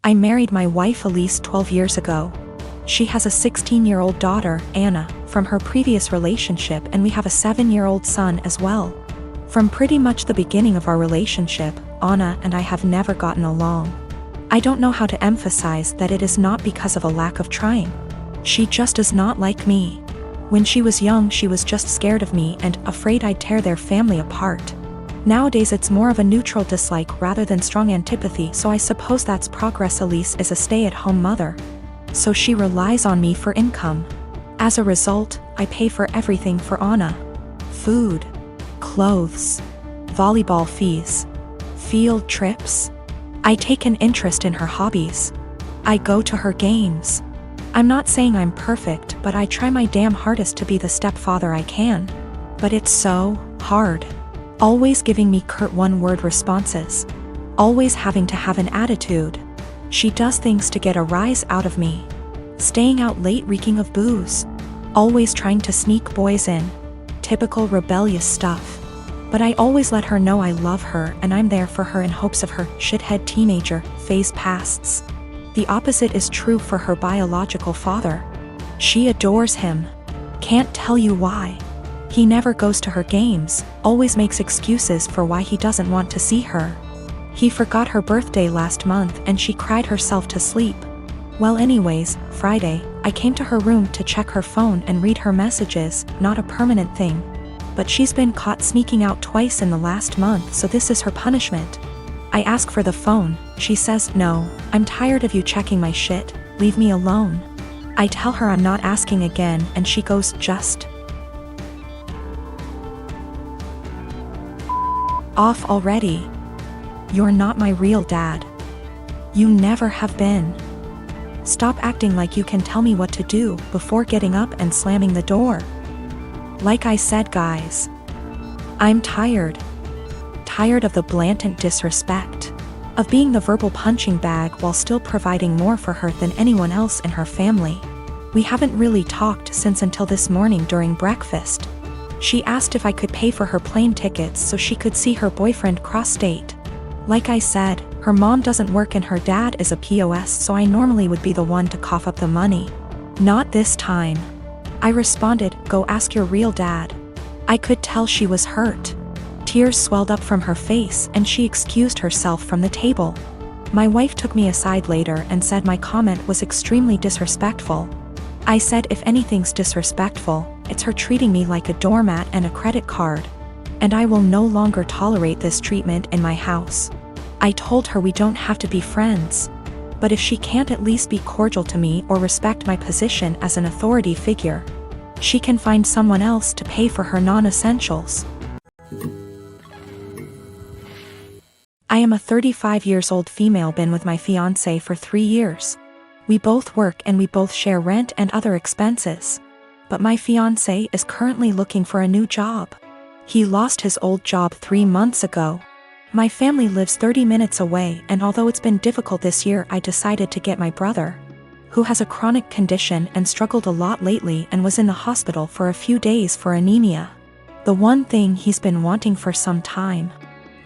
I married my wife Elise 12 years ago. She has a 16-year-old daughter, Anna, from her previous relationship, and we have a 7-year-old son as well. From pretty much the beginning of our relationship, Anna and I have never gotten along. I don't know how to emphasize that it is not because of a lack of trying. She just does not like me. When she was young, she was just scared of me and afraid I'd tear their family apart. Nowadays it's more of a neutral dislike rather than strong antipathy, so I suppose that's progress. Elise is a stay-at-home mother, so she relies on me for income. As a result, I pay for everything for Anna. Food, clothes, volleyball fees, field trips. I take an interest in her hobbies. I go to her games. I'm not saying I'm perfect, but I try my damn hardest to be the stepfather I can. But it's so hard. Always giving me curt one-word responses. Always having to have an attitude. She does things to get a rise out of me. Staying out late reeking of booze. Always trying to sneak boys in. Typical rebellious stuff. But I always let her know I love her and I'm there for her in hopes of her shithead teenager phase passes. The opposite is true for her biological father. She adores him. Can't tell you why. He never goes to her games, always makes excuses for why he doesn't want to see her. He forgot her birthday last month and she cried herself to sleep. Well, anyways, Friday, I came to her room to check her phone and read her messages, not a permanent thing. But she's been caught sneaking out twice in the last month, so this is her punishment. I ask for the phone, she says, "No, I'm tired of you checking my shit, leave me alone." I tell her I'm not asking again and she goes, "Just off already. You're not my real dad. You never have been. Stop acting like you can tell me what to do," before getting up and slamming the door. Like I said, guys, I'm tired. Tired of the blatant disrespect. Of being the verbal punching bag while still providing more for her than anyone else in her family. We haven't really talked since until this morning during breakfast. She asked if I could pay for her plane tickets so she could see her boyfriend cross-state. Like I said, her mom doesn't work and her dad is a POS, so I normally would be the one to cough up the money. Not this time. I responded, "Go ask your real dad." I could tell she was hurt. Tears swelled up from her face and she excused herself from the table. My wife took me aside later and said my comment was extremely disrespectful. I said if anything's disrespectful, it's her treating me like a doormat and a credit card. And I will no longer tolerate this treatment in my house. I told her we don't have to be friends. But if she can't at least be cordial to me or respect my position as an authority figure, she can find someone else to pay for her non-essentials. I am a 35-year-old female, been with my fiance for 3 years. We both work and we both share rent and other expenses. But my fiance is currently looking for a new job. He lost his old job 3 months ago. My family lives 30 minutes away, and although it's been difficult this year, I decided to get my brother, who has a chronic condition and struggled a lot lately and was in the hospital for a few days for anemia. The one thing he's been wanting for some time.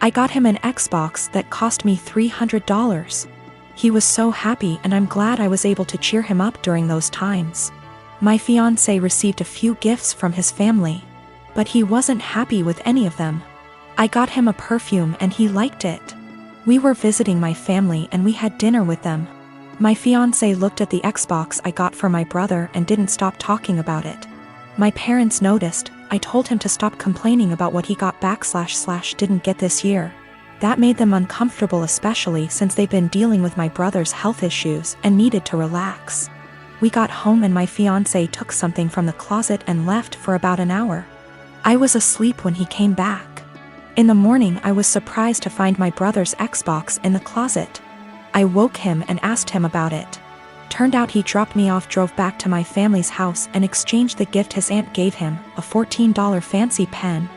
I got him an Xbox that cost me $300. He was so happy and I'm glad I was able to cheer him up during those times. My fiance received a few gifts from his family, but he wasn't happy with any of them. I got him a perfume and he liked it. We were visiting my family and we had dinner with them. My fiance looked at the Xbox I got for my brother and didn't stop talking about it. My parents noticed. I told him to stop complaining about what he got / didn't get this year. That made them uncomfortable, especially since they've been dealing with my brother's health issues and needed to relax. We got home and my fiance took something from the closet and left for about an hour. I was asleep when he came back. In the morning I was surprised to find my brother's Xbox in the closet. I woke him and asked him about it. Turned out he dropped me off, drove back to my family's house and exchanged the gift his aunt gave him, a $14 fancy pen,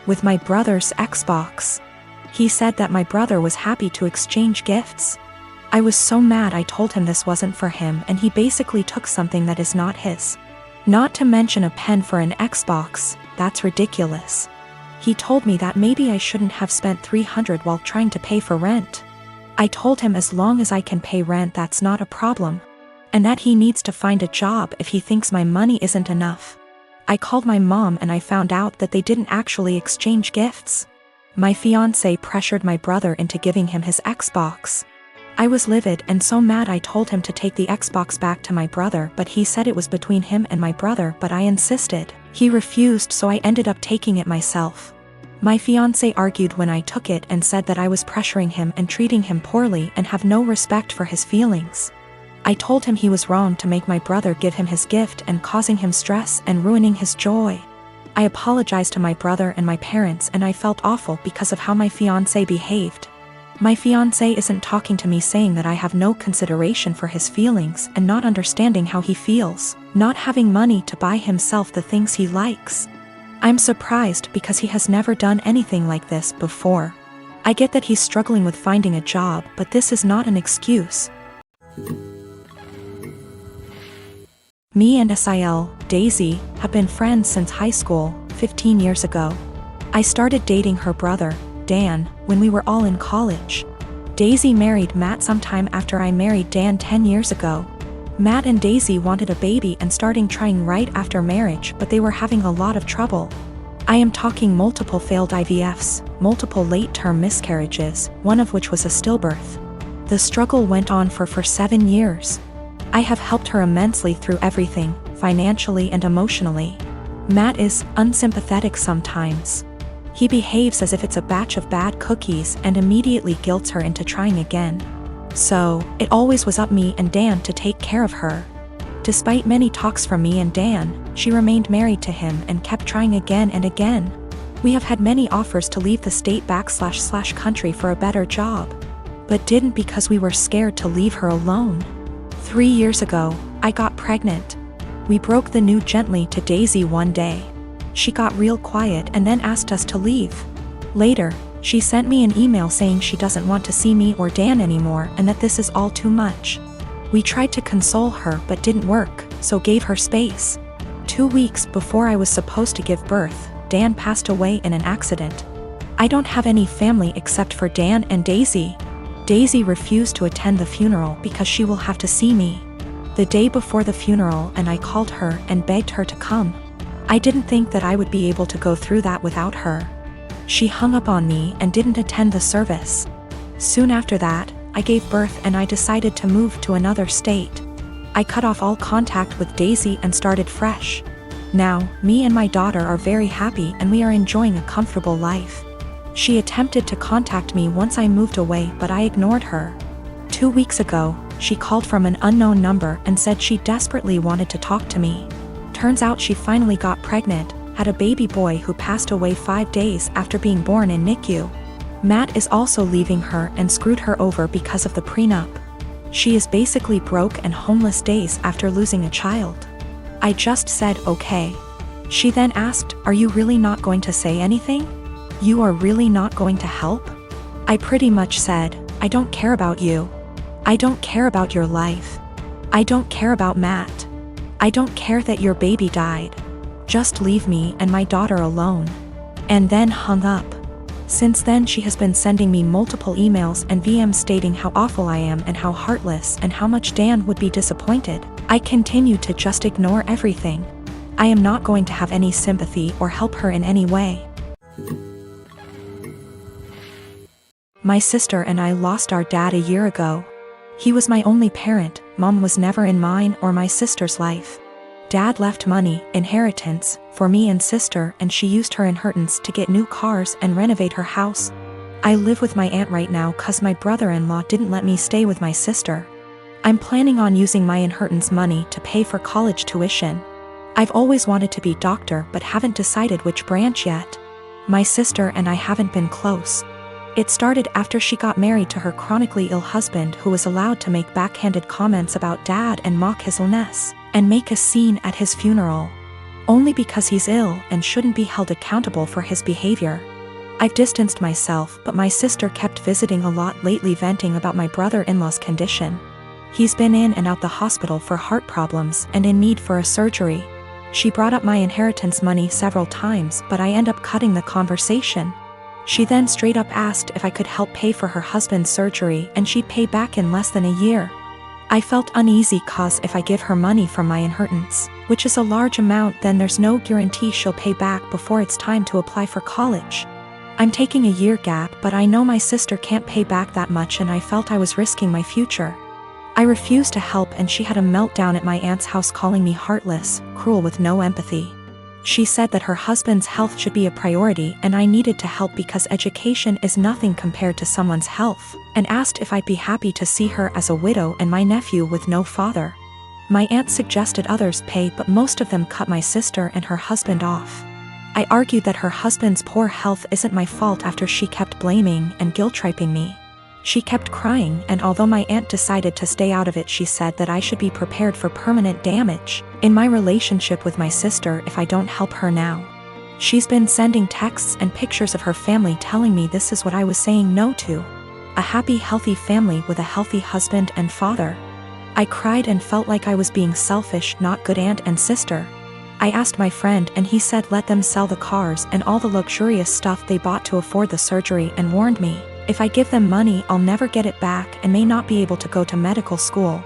with my brother's Xbox. He said that my brother was happy to exchange gifts. I was so mad. I told him this wasn't for him and he basically took something that is not his. Not to mention a pen for an Xbox, that's ridiculous. He told me that maybe I shouldn't have spent $300 while trying to pay for rent. I told him as long as I can pay rent that's not a problem. And that he needs to find a job if he thinks my money isn't enough. I called my mom and I found out that they didn't actually exchange gifts. My fiance pressured my brother into giving him his Xbox. I was livid and so mad I told him to take the Xbox back to my brother, but he said it was between him and my brother, but I insisted. He refused, so I ended up taking it myself. My fiance argued when I took it and said that I was pressuring him and treating him poorly and have no respect for his feelings. I told him he was wrong to make my brother give him his gift and causing him stress and ruining his joy. I apologized to my brother and my parents and I felt awful because of how my fiance behaved. My fiance isn't talking to me, saying that I have no consideration for his feelings and not understanding how he feels, not having money to buy himself the things he likes. I'm surprised because he has never done anything like this before. I get that he's struggling with finding a job, but this is not an excuse. Me and Sil, Daisy, have been friends since high school, 15 years ago. I started dating her brother, Dan, when we were all in college. Daisy married Matt sometime after I married Dan 10 years ago. Matt and Daisy wanted a baby and starting trying right after marriage, but they were having a lot of trouble. I am talking multiple failed IVFs, multiple late-term miscarriages, one of which was a stillbirth. The struggle went on for 7 years. I have helped her immensely through everything, financially and emotionally. Matt is unsympathetic sometimes. He behaves as if it's a batch of bad cookies and immediately guilts her into trying again. So, it always was up me and Dan to take care of her. Despite many talks from me and Dan, she remained married to him and kept trying again and again. We have had many offers to leave the state / country for a better job, but didn't because we were scared to leave her alone. 3 years ago, I got pregnant. We broke the news gently to Daisy one day. She got real quiet and then asked us to leave. Later, she sent me an email saying she doesn't want to see me or Dan anymore and that this is all too much. We tried to console her but didn't work, so gave her space. 2 weeks before I was supposed to give birth, Dan passed away in an accident. I don't have any family except for Dan and Daisy. Daisy refused to attend the funeral because she will have to see me the day before the funeral, and I called her and begged her to come. I didn't think that I would be able to go through that without her. She hung up on me and didn't attend the service. Soon after that, I gave birth and I decided to move to another state. I cut off all contact with Daisy and started fresh. Now, me and my daughter are very happy and we are enjoying a comfortable life. She attempted to contact me once I moved away, but I ignored her. 2 weeks ago, she called from an unknown number and said she desperately wanted to talk to me. Turns out she finally got pregnant, had a baby boy who passed away 5 days after being born in NICU. Matt is also leaving her and screwed her over because of the prenup. She is basically broke and homeless days after losing a child. I just said okay. She then asked, "Are you really not going to say anything? You are really not going to help?" I pretty much said, "I don't care about you. I don't care about your life. I don't care about Matt. I don't care that your baby died. Just leave me and my daughter alone." And then hung up. Since then she has been sending me multiple emails and VMs stating how awful I am and how heartless and how much Dan would be disappointed. I continue to just ignore everything. I am not going to have any sympathy or help her in any way. My sister and I lost our dad a year ago. He was my only parent. Mom was never in mine or my sister's life. Dad left money, inheritance, for me and sister, and she used her inheritance to get new cars and renovate her house. I live with my aunt right now cause my brother-in-law didn't let me stay with my sister. I'm planning on using my inheritance money to pay for college tuition. I've always wanted to be doctor but haven't decided which branch yet. My sister and I haven't been close. It started after she got married to her chronically ill husband, who was allowed to make backhanded comments about Dad and mock his illness, and make a scene at his funeral. Only because he's ill and shouldn't be held accountable for his behavior. I've distanced myself, but my sister kept visiting a lot lately, venting about my brother-in-law's condition. He's been in and out the hospital for heart problems and in need for a surgery. She brought up my inheritance money several times, but I end up cutting the conversation. She then straight up asked if I could help pay for her husband's surgery and she'd pay back in less than a year. I felt uneasy cause if I give her money from my inheritance, which is a large amount, then there's no guarantee she'll pay back before it's time to apply for college. I'm taking a year gap, but I know my sister can't pay back that much and I felt I was risking my future. I refused to help and she had a meltdown at my aunt's house calling me heartless, cruel with no empathy. She said that her husband's health should be a priority and I needed to help because education is nothing compared to someone's health, and asked if I'd be happy to see her as a widow and my nephew with no father. My aunt suggested others pay, but most of them cut my sister and her husband off. I argued that her husband's poor health isn't my fault after she kept blaming and guilt-tripping me. She kept crying, and although my aunt decided to stay out of it, she said that I should be prepared for permanent damage in my relationship with my sister if I don't help her now. She's been sending texts and pictures of her family telling me this is what I was saying no to. A happy, healthy family with a healthy husband and father. I cried and felt like I was being selfish, not good aunt and sister. I asked my friend and he said let them sell the cars and all the luxurious stuff they bought to afford the surgery, and warned me, if I give them money I'll never get it back and may not be able to go to medical school.